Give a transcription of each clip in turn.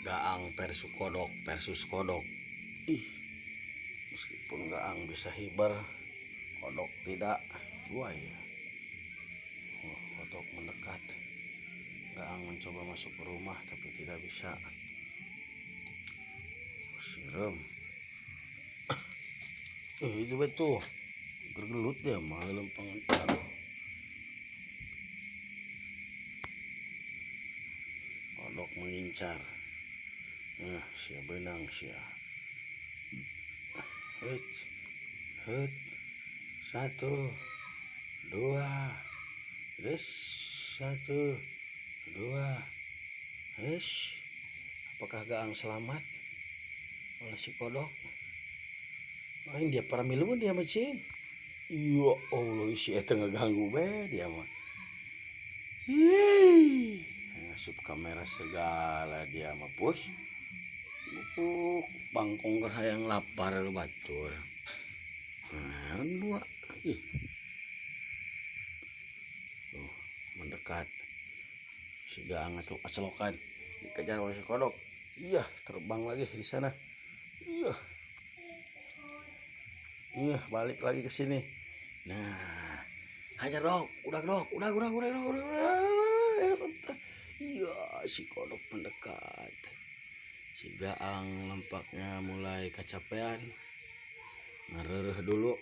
Gaang versus kodok. Ih, meskipun Gaang bisa hibar, kodok tidak. Buaya. Kodok mendekat. Gaang mencoba masuk ke rumah tapi tidak bisa. Siram. Itu betul. Gergelut dia malah lempangan. Kodok mengincar. Nah, sia benang sia. Hut. 1, 2. Yes. 1, 2. Yes. Apakah Gaang selamat oleh si kodok? Main dia para miluan dia macing. Ya Allah, si eta ngeganggu be dia mah. Ngasup kamera segala dia mah bos. Bangkong ker hayang lapar lu batur. Nah, dua. Tuh, mendekat. Si Gaang acelokan dikejar oleh si kodok. Iya, terbang lagi di sana. Iya, balik lagi ke sini. Nah, hajar dok, udah. Iya, si kodok mendekat. Si Gaang nampaknya mulai kecapean. Ngerereh dulu.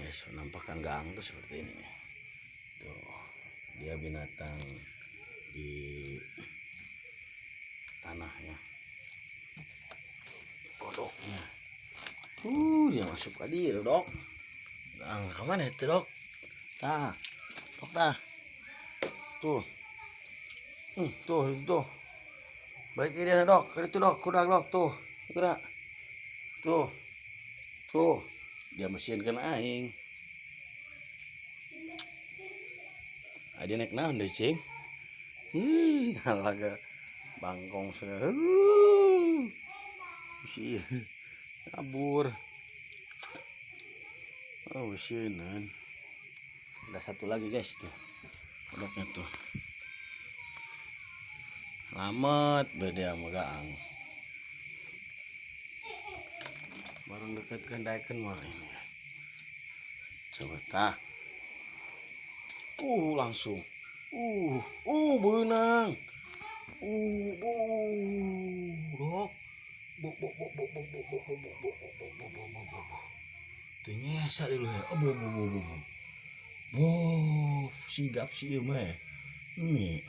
Yes, menampakkan Gaang tuh seperti ini. Tuh, dia binatang di tanahnya. Kodoknya. Dia masuk ke dia, dok. Gaang kemana itu, dok? Tah, dok tah. Tuh. Tuh. Balik ke dia, dok. Ke itu, dok. Kudak, dok. Tuh. Gerak. Tuh. Dia mesinkan aing. Dia naik naon deh, cing. Halaga bangkong segala. Si kabur. Oh, sieunan. Ada satu lagi, guys, tuh. Kodoknya tuh. Lamet beda sama Gaang. Barang dekatkan daekeun mah ini. Coba tah. Langsung. Beunang. Dok. Bok. Teu nyesa deui ya. Sigap si ieu mah. Ini.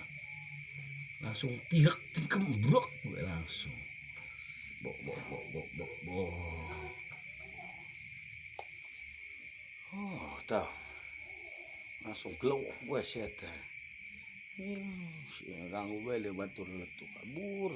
Langsung tirek tingkembrok gue langsung. Bok. Tah. Langsung gelok gue si eta. Si ganggu gue dia batur letuk kabur.